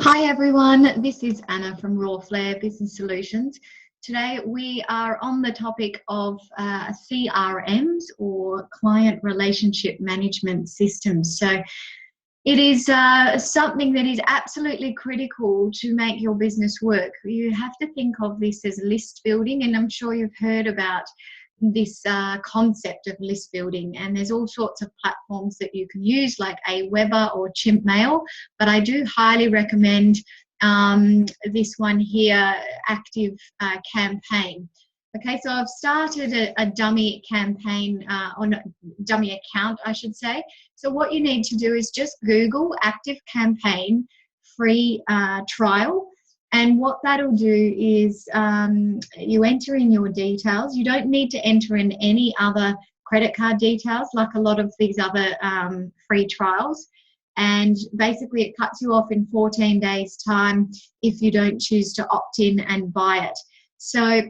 Hi everyone, this is Anna from Rawflare Business Solutions. Today we are on the topic of CRMs or Client Relationship Management Systems. So it is something that is absolutely critical to make your business work. You have to think of this as list building, and I'm sure you've heard about this concept of list building, and there's all sorts of platforms that you can use like Aweber or Chimpmail, but I do highly recommend this one here, Active Campaign. Okay, so I've started a dummy campaign, or not, dummy account, I should say. So what you need to do is just Google Active Campaign free trial. And what that'll do is you enter in your details. You don't need to enter in any other credit card details like a lot of these other free trials. And basically it cuts you off in 14 days time if you don't choose to opt in and buy it. So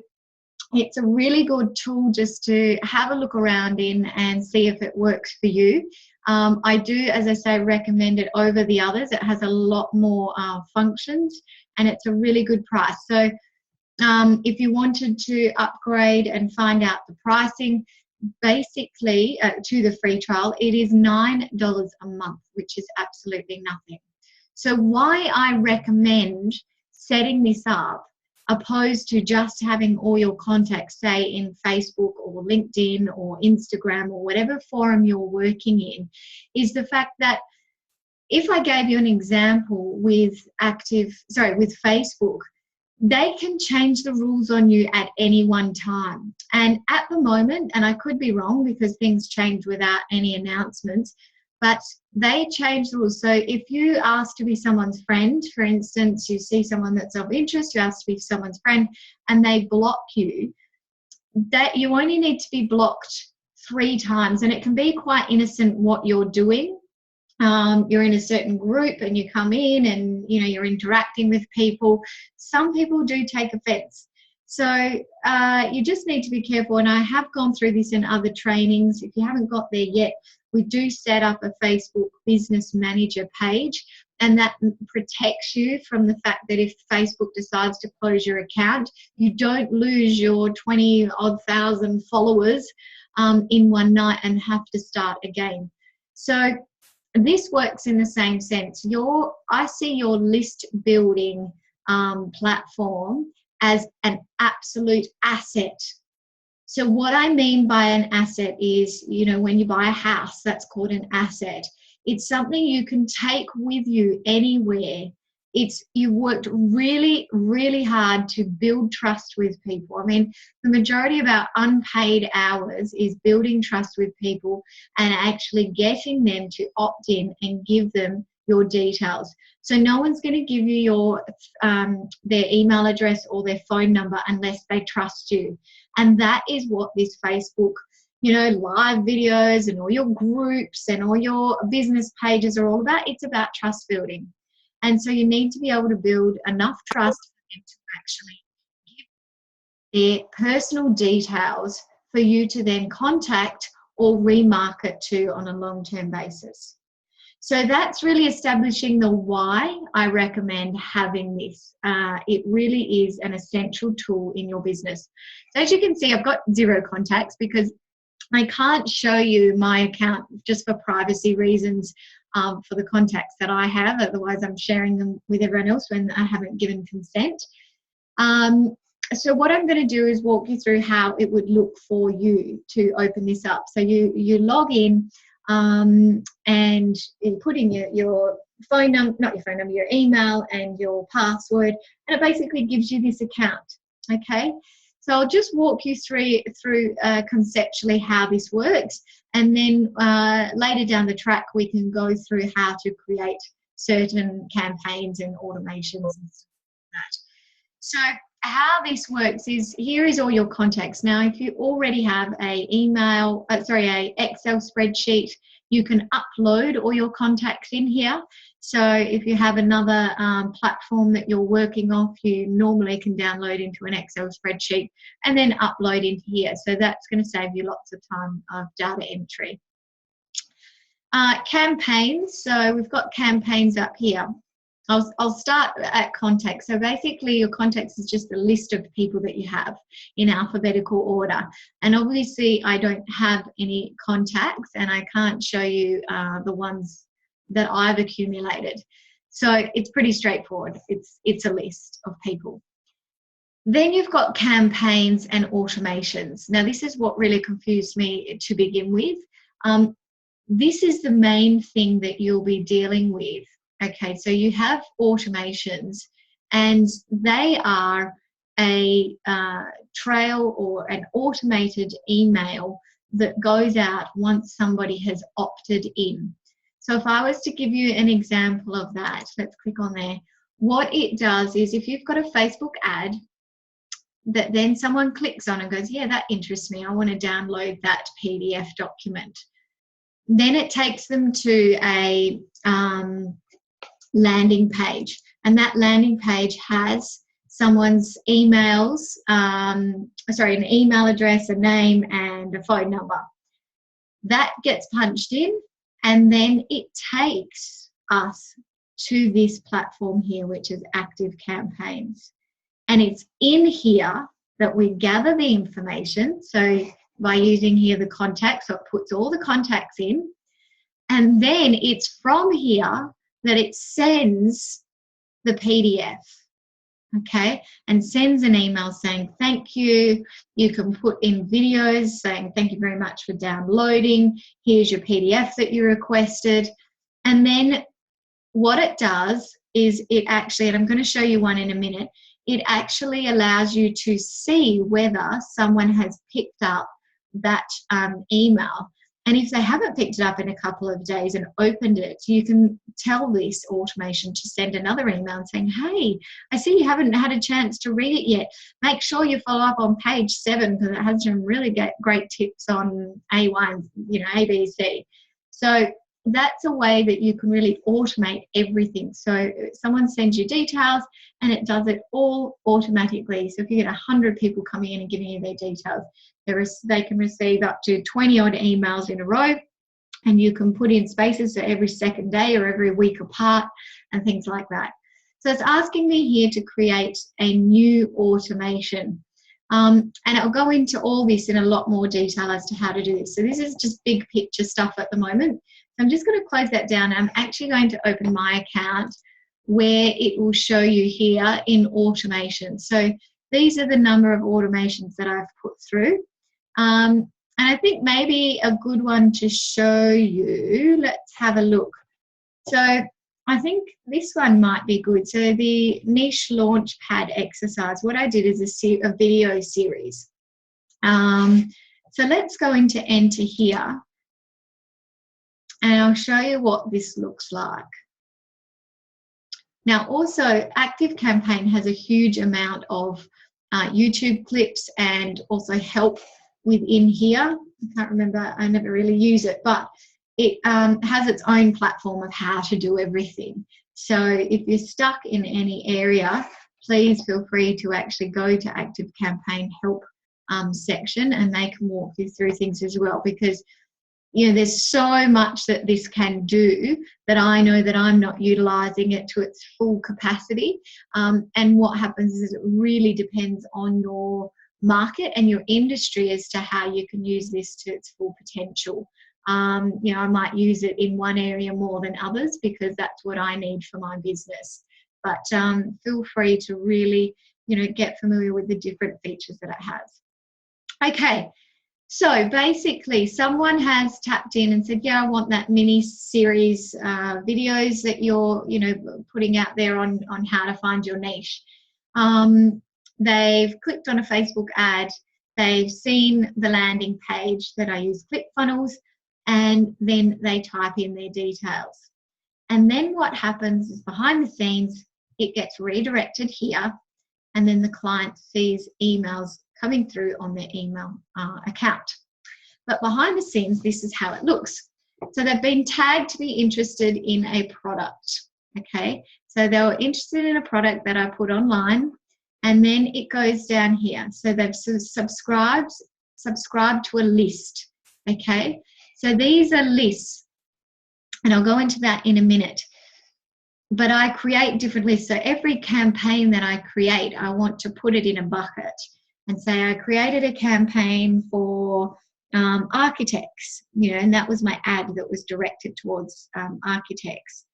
it's a really good tool just to have a look around in and see if it works for you. I do, as I say, recommend it over the others. It has a lot more functions and it's a really good price. So if you wanted to upgrade and find out the pricing, basically to the free trial, it is $9 a month, which is absolutely nothing. So why I recommend setting this up opposed to just having all your contacts, say in Facebook or LinkedIn or Instagram or whatever forum you're working in, is the fact that if I gave you an example with Facebook, they can change the rules on you at any one time. And at the moment, and I could be wrong because things change without any announcements, but they change the rules. So if you ask to be someone's friend, for instance, you see someone that's of interest, you ask to be someone's friend, and they block you, that you only need to be blocked 3 times. And it can be quite innocent what you're doing. You're in a certain group and you come in and you're interacting with people. Some people do take offense. So you just need to be careful. And I have gone through this in other trainings. If you haven't got there yet, we do set up a Facebook Business Manager page, and that protects you from the fact that if Facebook decides to close your account, you don't lose your 20-odd thousand followers in one night and have to start again. So this works in the same sense. I see your list building platform as an absolute asset. So what I mean by an asset is, when you buy a house, that's called an asset. It's something you can take with you anywhere. You worked really, really hard to build trust with people. I mean, the majority of our unpaid hours is building trust with people and actually getting them to opt in and give them your details. So no one's going to give you their email address or their phone number unless they trust you. And that is what this Facebook, live videos and all your groups and all your business pages are all about. It's about trust building. And so you need to be able to build enough trust for them to actually give their personal details for you to then contact or remarket to on a long-term basis. So that's really establishing the why I recommend having this. It really is an essential tool in your business. So as you can see, I've got 0 contacts because I can't show you my account just for privacy reasons for the contacts that I have. Otherwise, I'm sharing them with everyone else when I haven't given consent. So what I'm going to do is walk you through how it would look for you to open this up. So you log in and you put in your phone number, not your phone number, your email and your password, and it basically gives you this account. Okay. So I'll just walk you through conceptually how this works, and then later down the track we can go through how to create certain campaigns and automations and stuff like that. So how this works is, here is all your contacts. Now, if you already have a Excel spreadsheet, you can upload all your contacts in here. So if you have another platform that you're working off, you normally can download into an Excel spreadsheet and then upload into here. So that's going to save you lots of time of data entry. Campaigns, so we've got campaigns up here. I'll start at contacts. So basically your contacts is just a list of people that you have in alphabetical order. And obviously I don't have any contacts and I can't show you the ones that I've accumulated. So it's pretty straightforward. It's a list of people. Then you've got campaigns and automations. Now this is what really confused me to begin with. This is the main thing that you'll be dealing with. Okay, so you have automations and they are a trail or an automated email that goes out once somebody has opted in. So if I was to give you an example of that, let's click on there. What it does is if you've got a Facebook ad that then someone clicks on and goes, yeah, that interests me, I want to download that PDF document. Then it takes them to a landing page, and that landing page has someone's emails, an email address, a name, and a phone number. That gets punched in, and then it takes us to this platform here, which is Active Campaigns. And it's in here that we gather the information. So by using here the contacts, so it puts all the contacts in, and then it's from here that it sends the PDF, okay, and sends an email saying thank you. You can put in videos saying thank you very much for downloading. Here's your PDF that you requested. And then what it does is it actually, and I'm going to show you one in a minute, it actually allows you to see whether someone has picked up that email. And if they haven't picked it up in a couple of days and opened it, you can tell this automation to send another email saying, hey, I see you haven't had a chance to read it yet. Make sure you follow up on page 7 because it has some really great tips on A1, A, B, C. So that's a way that you can really automate everything. So someone sends you details and it does it all automatically. So if you get 100 people coming in and giving you their details, they can receive up to 20 odd emails in a row, and you can put in spaces so every second day or every week apart and things like that. So it's asking me here to create a new automation. And I'll go into all this in a lot more detail as to how to do this. So this is just big picture stuff at the moment. So I'm just going to close that down. I'm actually going to open my account where it will show you here in automation. So these are the number of automations that I've put through. And I think maybe a good one to show you, let's have a look. So I think this one might be good. So the niche launch pad exercise, what I did is a video series. So let's go into enter here. And I'll show you what this looks like. Now also Active Campaign has a huge amount of YouTube clips and also help within here. I can't remember, I never really use it, but it has its own platform of how to do everything. So if you're stuck in any area, please feel free to actually go to Active Campaign help section and they can walk you through things as well, because there's so much that this can do that I know that I'm not utilizing it to its full capacity. And what happens is it really depends on your market and your industry as to how you can use this to its full potential. I might use it in one area more than others because that's what I need for my business. But feel free to really, get familiar with the different features that it has. Okay. So basically someone has tapped in and said, yeah, I want that mini series videos that you're, putting out there on how to find your niche. They've clicked on a Facebook ad. They've seen the landing page that I use ClickFunnels, and then they type in their details. And then what happens is behind the scenes, it gets redirected here, and then the client sees emails coming through on their email account. But behind the scenes, this is how it looks. So they've been tagged to be interested in a product, okay? So they were interested in a product that I put online, and then it goes down here. So they've subscribed to a list, okay? So these are lists, and I'll go into that in a minute. but I create different lists. So every campaign that I create, I want to put it in a bucket and say I created a campaign for architects, and that was my ad that was directed towards architects.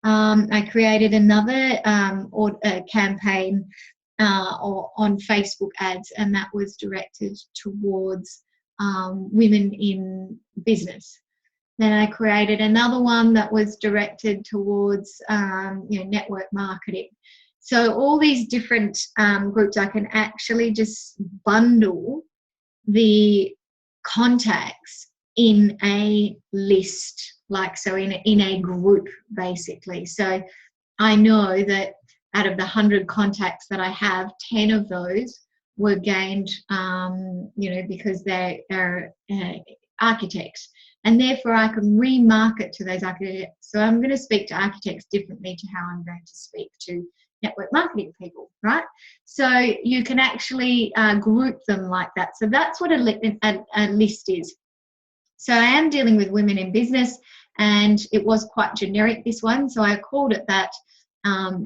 I created another campaign or on Facebook ads, and that was directed towards women in business. Then I created another one that was directed towards network marketing. So all these different groups, I can actually just bundle the contacts in a list, in a group basically. So I know that out of the 100 contacts that I have, 10 of those were gained, because they're architects, and therefore I can remarket to those architects. So I'm going to speak to architects differently to how I'm going to speak to network marketing people, right? So you can actually group them like that. So that's what a list is. So I am dealing with women in business, and it was quite generic, this one, so I called it that.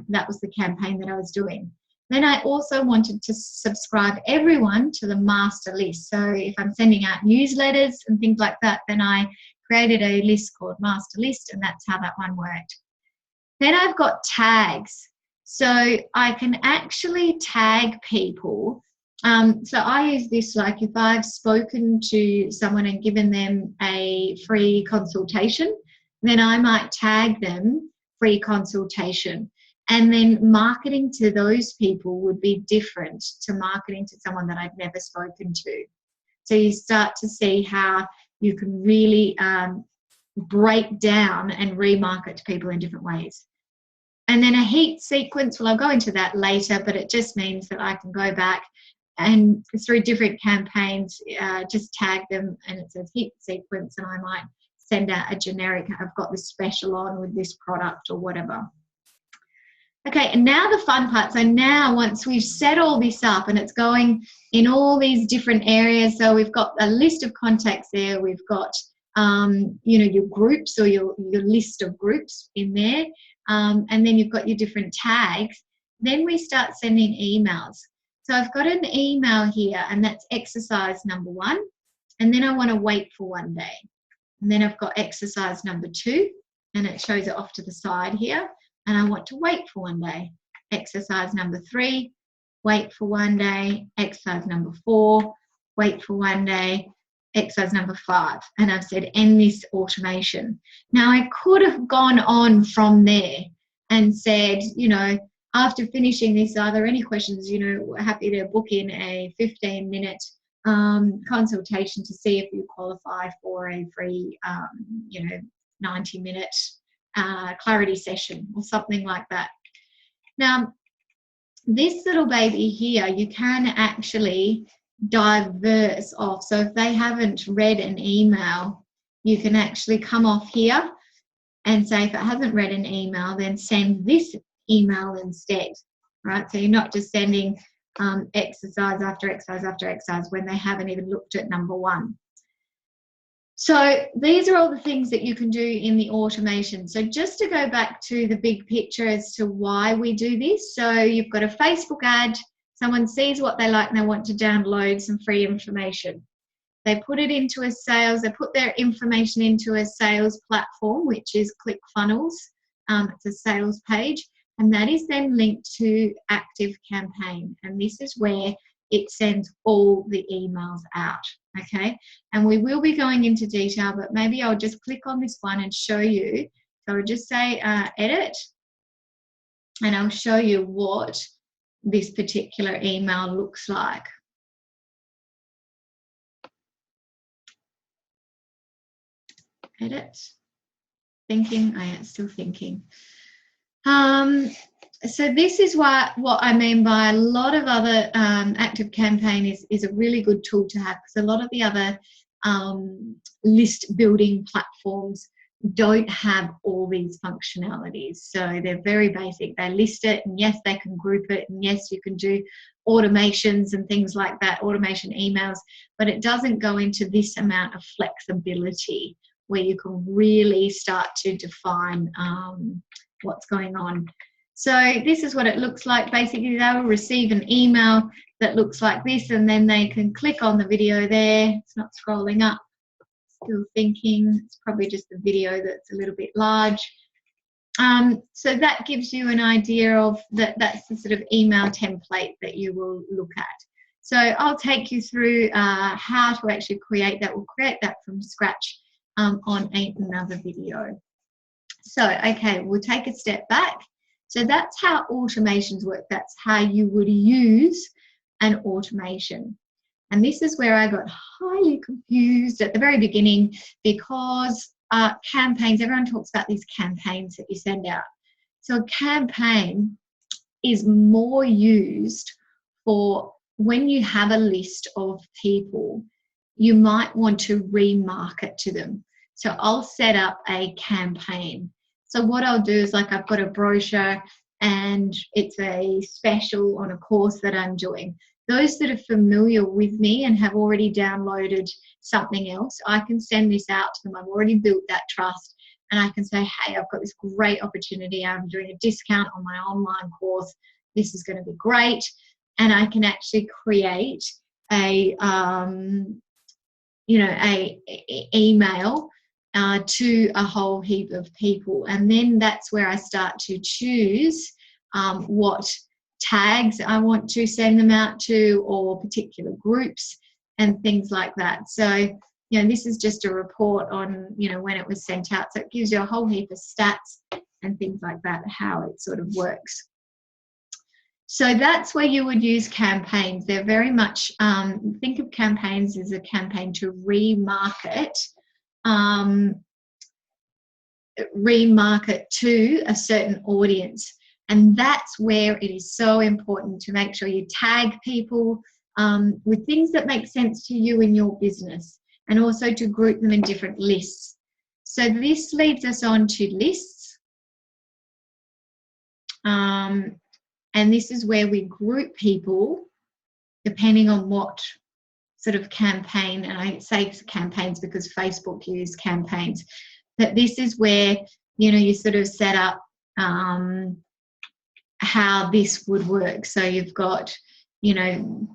That was the campaign that I was doing. Then I also wanted to subscribe everyone to the master list. So if I'm sending out newsletters and things like that, then I created a list called master list, and that's how that one worked. Then I've got tags. So I can actually tag people. So I use this, like if I've spoken to someone and given them a free consultation, then I might tag them free consultation. And then marketing to those people would be different to marketing to someone that I've never spoken to. So you start to see how you can really break down and remarket to people in different ways. And then a heat sequence, well, I'll go into that later, but it just means that I can go back and through different campaigns, just tag them, and it says heat sequence, and I might send out a generic, I've got this special on with this product or whatever. Okay, and now the fun part. So now once we've set all this up and it's going in all these different areas, so we've got a list of contacts there, we've got your groups or your list of groups in there, and then you've got your different tags. Then we start sending emails. So I've got an email here, and that's exercise number 1, and then I want to wait for 1 day. And then I've got exercise number 2, and it shows it off to the side here, and I want to wait for 1 day. Exercise number 3, wait for 1 day. Exercise number 4, wait for 1 day. Exercise number 5, and I've said end this automation. Now I could have gone on from there and said, after finishing this, are there any questions? We're happy to book in a 15-minute consultation to see if you qualify for a free 90-minute clarity session or something like that. Now this little baby here, you can actually diverse off. So if they haven't read an email, you can actually come off here and say, if it hasn't read an email, then send this email instead, right? So you're not just sending exercise after exercise after exercise when they haven't even looked at number 1. So these are all the things that you can do in the automation. So just to go back to the big picture as to why we do this. So you've got a Facebook ad, someone sees what they like and they want to download some free information. They put it into a sales, they put their information into a sales platform, which is ClickFunnels. It's a sales page, and that is then linked to ActiveCampaign. And this is where it sends all the emails out, okay? And we will be going into detail, but maybe I'll just click on this one and show you. So I'll just say edit, and I'll show you what this particular email looks like. Edit, thinking, I am still thinking. So this is what I mean by a lot of other ActiveCampaign is a really good tool to have, because a lot of the other list building platforms don't have all these functionalities. So they're very basic. They list it, and yes, they can group it, and yes, you can do automations and things like that, automation emails, but it doesn't go into this amount of flexibility where you can really start to define what's going on. So this is what it looks like. Basically, they will receive an email that looks like this, and then they can click on the video there. It's not scrolling up. Still thinking. It's probably just the video that's a little bit large. So that gives you an idea of that's the sort of email template that you will look at. So I'll take you through how to actually create that. We'll create that from scratch on another video. So, okay, we'll take a step back. So that's how automations work. That's how you would use an automation. And this is where I got highly confused at the very beginning, because campaigns, everyone talks about these campaigns that you send out. So a campaign is more used for when you have a list of people, you might want to remarket to them. So I'll set up a campaign. So what I'll do is, like, I've got a brochure and it's a special on a course that I'm doing. Those that are familiar with me and have already downloaded something else, I can send this out to them. I've already built that trust, and I can say, hey, I've got this great opportunity. I'm doing a discount on my online course. This is going to be great. And I can actually create a, email to a whole heap of people. And then that's where I start to choose what tags I want to send them out to, or particular groups and things like that. So, this is just a report on, when it was sent out. So it gives you a whole heap of stats and things like that, how it sort of works. So that's where you would use campaigns. They're very much, think of campaigns as a campaign to remarket to a certain audience. And that's where it is so important to make sure you tag people with things that make sense to you in your business, and also to group them in different lists. So this leads us on to lists. And this is where we group people depending on what sort of campaign, and I say campaigns because Facebook use campaigns, but this is where, you sort of set up how this would work. So you've got,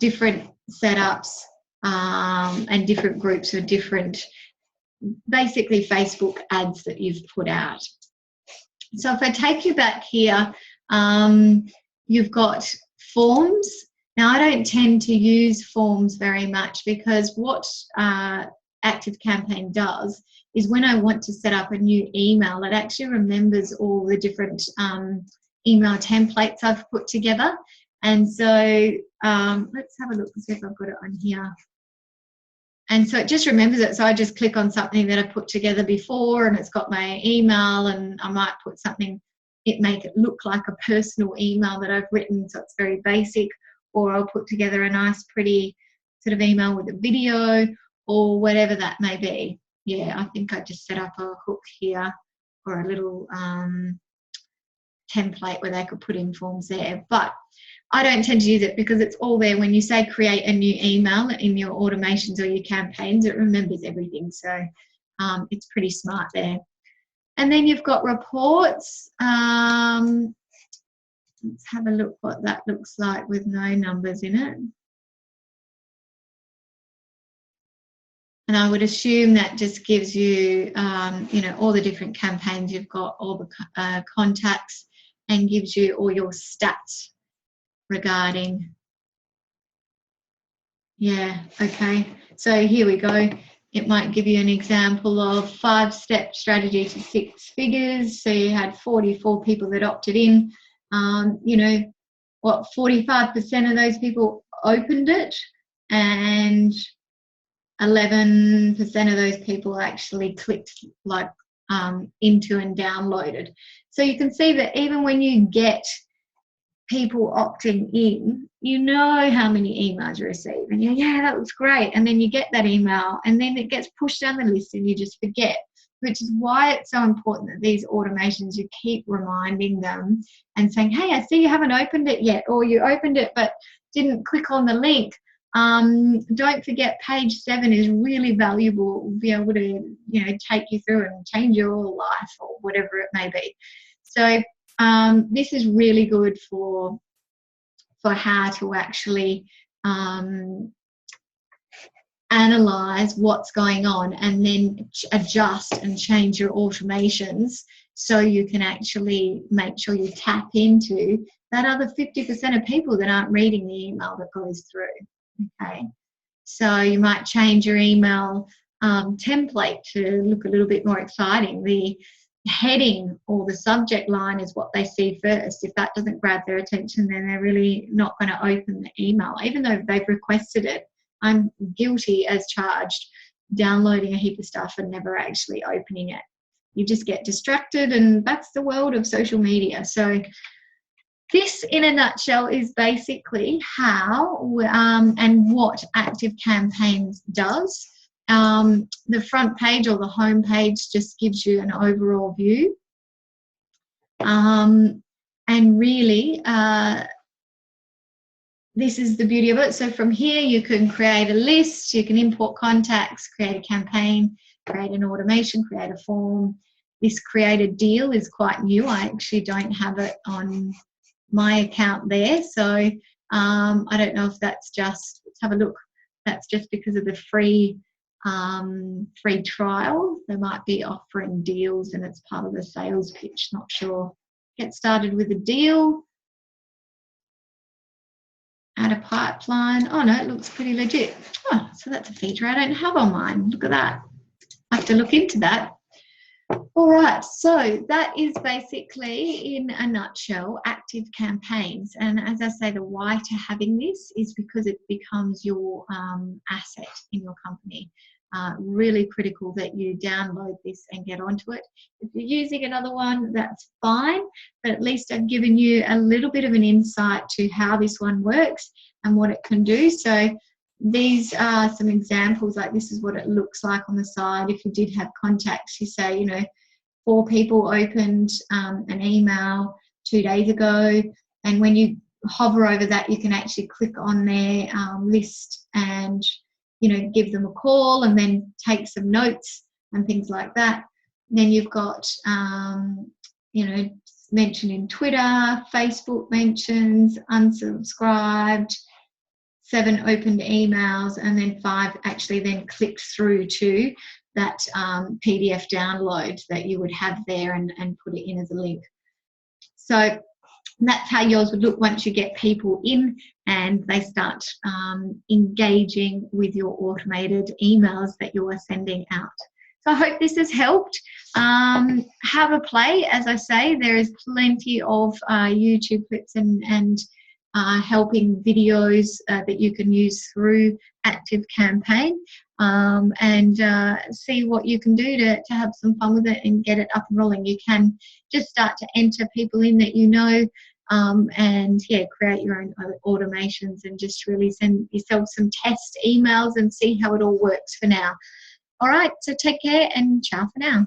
different setups and different groups of different, basically Facebook ads that you've put out. So if I take you back here, you've got forms. Now, I don't tend to use forms very much, because what ActiveCampaign does is, when I want to set up a new email, it actually remembers all the different email templates I've put together. And so let's have a look and see if I've got it on here. And so it just remembers it. So I just click on something that I put together before, and it's got my email, and I might put something, make it look like a personal email that I've written, so it's very basic, or I'll put together a nice pretty sort of email with a video, or whatever that may be. Yeah, I think I just set up a hook here, or a little template where they could put in forms there. But I don't tend to use it, because it's all there. When you say create a new email in your automations or your campaigns, it remembers everything. So it's pretty smart there. And then you've got reports. Let's have a look what that looks like with no numbers in it. And I would assume that just gives you, all the different campaigns you've got, all the contacts, and gives you all your stats regarding. Yeah, okay. So here we go. It might give you an example of 5-step strategy to 6 figures. So you had 44 people that opted in. 45% of those people opened it, and 11% of those people actually clicked into and downloaded. So you can see that even when you get people opting in, you know how many emails you receive, and yeah, that was great. And then you get that email, and then it gets pushed down the list, and you just forget, which is why it's so important that these automations, you keep reminding them and saying, hey, I see you haven't opened it yet, or you opened it but didn't click on the link. Don't forget, page 7 is really valuable. We'll be able to, take you through and change your life, or whatever it may be. So this is really good for how to actually analyze what's going on and then adjust and change your automations so you can actually make sure you tap into that other 50% of people that aren't reading the email that goes through. Okay, so you might change your email template to look a little bit more exciting. The heading or the subject line is what they see first. If that doesn't grab their attention, then they're really not going to open the email, even though they've requested it. I'm guilty as charged, downloading a heap of stuff and never actually opening it. You just get distracted, and that's the world of social media. So this, in a nutshell, is basically how and what Active Campaigns does. The front page or the home page just gives you an overall view. And really, this is the beauty of it. So from here, you can create a list, you can import contacts, create a campaign, create an automation, create a form. This create a deal is quite new. I actually don't have it on my account there. So I don't know if that's just, let's have a look. That's just because of the free trial. They might be offering deals and it's part of the sales pitch, not sure. Get started with a deal. Add a pipeline. Oh no, it looks pretty legit. Oh, so that's a feature I don't have on mine. Look at that. I have to look into that. All right, so that is basically, in a nutshell, Active Campaigns. And as I say, the why to having this is because it becomes your asset in your company. Really critical that you download this and get onto it. If you're using another one, that's fine, but at least I've given you a little bit of an insight to how this one works and what it can do. So these are some examples, like this is what it looks like on the side. If you did have contacts, you say, 4 people opened an email 2 days ago, and when you hover over that, you can actually click on their list and give them a call and then take some notes and things like that. Then you've got mention in Twitter, Facebook mentions, unsubscribed, 7 opened emails, and then 5 actually then clicked through to that PDF download that you would have there and put it in as a link. So that's how yours would look once you get people in and they start engaging with your automated emails that you are sending out. So I hope this has helped. Have a play. As I say, there is plenty of YouTube clips and helping videos that you can use through Active Campaign, and see what you can do to have some fun with it and get it up and rolling. You can just start to enter people in that and create your own automations and just really send yourself some test emails and see how it all works for now. All right, so take care and ciao for now.